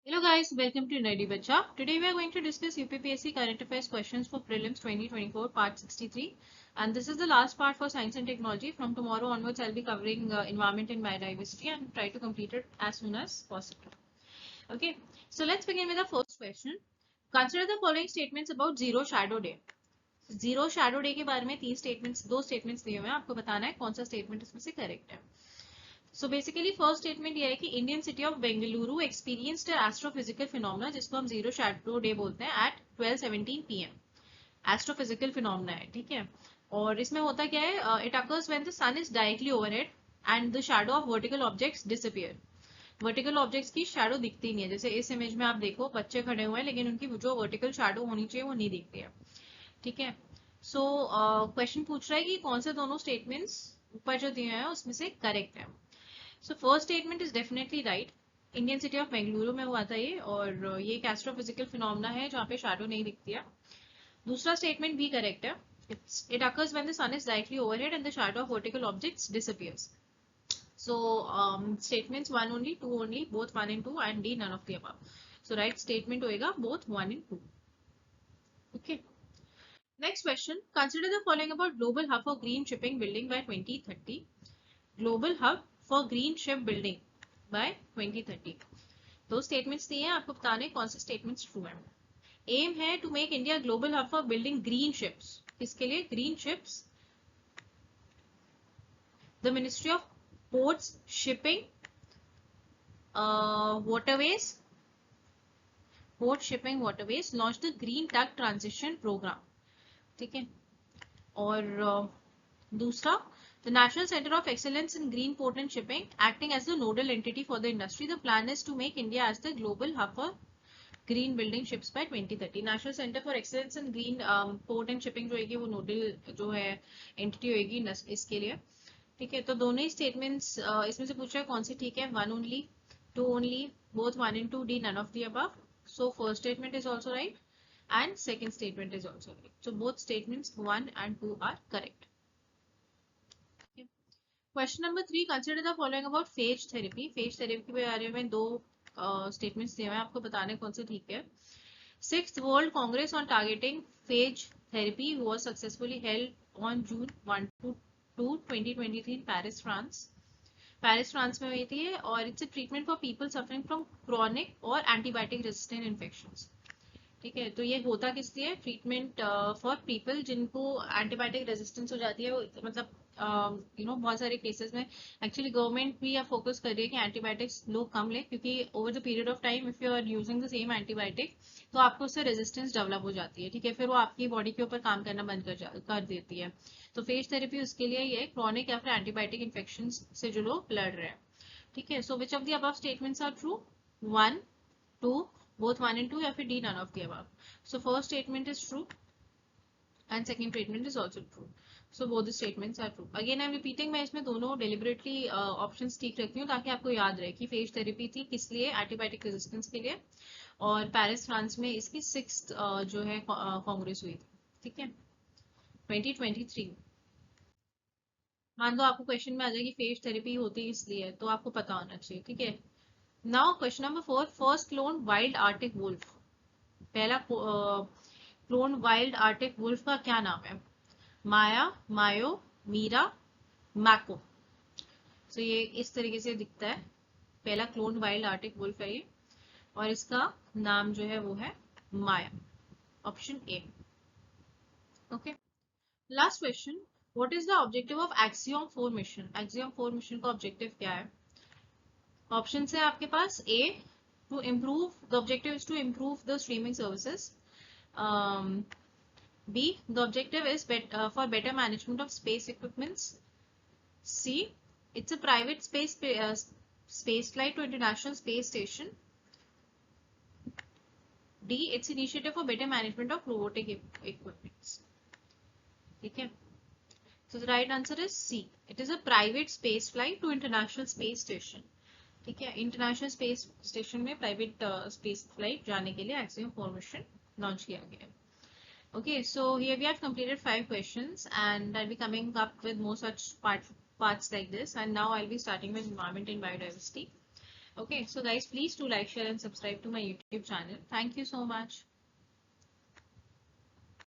Hello guys, welcome to Nerdy Bacha. Today we are going to discuss UPPSC current affairs questions for prelims 2024 part 63, and this is the last part for science and technology. From tomorrow onwards I'll be covering environment and biodiversity and try to complete it as soon as possible. Okay, so let's begin with the first question. Consider the following statements about zero shadow day. Zero shadow day के बारे में दो statements दिए हुए हैं, आपको बताना है कौन सा स्टेटमेंट इसमें से करेक्ट है. सो बेसिकली फर्स्ट स्टेटमेंट ये है कि Indian city of Bengaluru experienced astrophysical phenomena, जिसको हम जीरो शैडो डे बोलते हैं, एट 12:17 PM. एस्ट्रोफिजिकल फिनोमेना है, ठीक है. और इसमें होता क्या है, it occurs when the sun is directly overhead and the shadow of vertical objects disappear. Vertical objects की शैडो दिखती नहीं है. जैसे इस इमेज में आप देखो बच्चे खड़े हुए हैं लेकिन उनकी जो वर्टिकल शैडो होनी चाहिए वो नहीं दिखती है, ठीक है. सो क्वेश्चन पूछ रहा है कि कौन से दोनों स्टेटमेंट्स ऊपर जो दिए हैं उसमें से करेक्ट है. So first statement is definitely right. Indian city of Bengaluru में हुआ था ये, और ये एक एस्ट्रोफिजिकल फिनोमेना है जहाँ पे शैडो नहीं दिखती है. दूसरा स्टेटमेंट भी करेक्ट है. It occurs when the sun is directly overhead and the shadow of vertical objects disappears. So statements 1 only, 2 only, both 1 and 2, and D none of the above. So right statement होएगा both 1 and 2. Okay. Next question. Consider the following about global hub for green shipping building by 2030. Global hub for green ship building by 2030. दो statements दिए हैं, आपको बताने कौन से statements true है. Aim है to make India global hub for building green ships. किसके लिए green ships? The ministry of ports, shipping, waterways, port shipping waterways launch the green tug transition program, ठीक है. और दूसरा, the National Center of Excellence in Green Port and Shipping, acting as the nodal entity for the industry. The plan is to make India as the global hub for green building ships by 2030. National Center for Excellence in Green Port and Shipping जो है वो nodal जो है entity होगी इसके लिए, ठीक है. तो दोनों ही स्टेटमेंट्स इसमें से पूछ रहा है कौन सी ठीक है. 1 only, 2 only, both 1 and 2, D none of the above. So first statement is also right and second statement is also right. So both statements 1 and 2 are correct. Question number 3. Consider the following about phage therapy. Phage therapy के बारे में दो statements दिए हुए हैं, आपको बताने कौन से ठीक है. 6th world Congress on targeting phage therapy was successfully held on June 1 to 2, 2023 in Paris, France. Paris France में हुई थी और it's a treatment for people suffering from chronic और एंटीबायोटिक रेजिस्टेंट इन्फेक्शंस, ठीक है. तो ये होता किस लिए? ट्रीटमेंट फॉर पीपल जिनको एंटीबायोटिक रेजिस्टेंस हो जाती है, मतलब बहुत सारे केसेस में एक्चुअली गवर्नमेंट भी अब फोकस कर रही है कि एंटीबायोटिक्स लोग कम लें, क्योंकि over the period of time if you are using the same antibiotic तो आपको उससे रेजिस्टेंस डेवलप हो जाती है, ठीक है. फिर वो आपकी बॉडी के ऊपर काम करना बंद कर देती है. तो फेज थेरेपी उसके लिए ये क्रॉनिक या फिर एंटीबायोटिक इन्फेक्शन से जो लोग लड़ रहे हैं, ठीक है. So which of the above statements are true? 1, 2, both 1 and 2, या फिर D none of the above. So first statement is true and second statement is also true. So both the statements are true. Again I am repeating, मैं इसमें दोनों deliberately options ठीक रखती हूँ ताकि आपको याद रहे कि फेज थेरेपी थी किस लिए? एंटीबायोटिक रेजिस्टेंस के लिए. और पेरिस फ्रांस में इसकी 6th जो है कांग्रेस हुई थी, ठीक है, 2023. मान लो आपको क्वेश्चन में आ जाएगी फेज थेरेपी होती है इसलिए, तो आपको पता होना चाहिए, ठीक है. Now question number 4. First clone wild arctic wolf. पहला क्लोन वाइल्ड आर्टिक वुल्फ का क्या नाम है? माया, मायो, मीरा, मैको. तो ये इस तरीके से दिखता है. पहला क्लोन वाइल्ड आर्टिक वुल्फ है ये, और इसका नाम जो है वो है Maya. Option A. Okay. Last question. What is the objective of Axiom 4 mission. Axiom 4 mission का ऑब्जेक्टिव क्या है? ऑप्शन है आपके पास. A, to improve, the objective is to improve the streaming services. B, the objective is for better management of space equipments. C, it's a private space flight to International Space Station. D, it's initiative for better management of robotic equipments. ठीक है. So the right answer is C. It is a private space flight to International Space Station. ठीक है. International space station में private space flight जाने के लिए axiom 4 mission launch किया गया है. Okay, so here we have completed 5 questions and I'll be coming up with more such parts like this, and now I'll be starting with environment and biodiversity. Okay, so guys, please do like, share and subscribe to my YouTube channel. Thank you so much.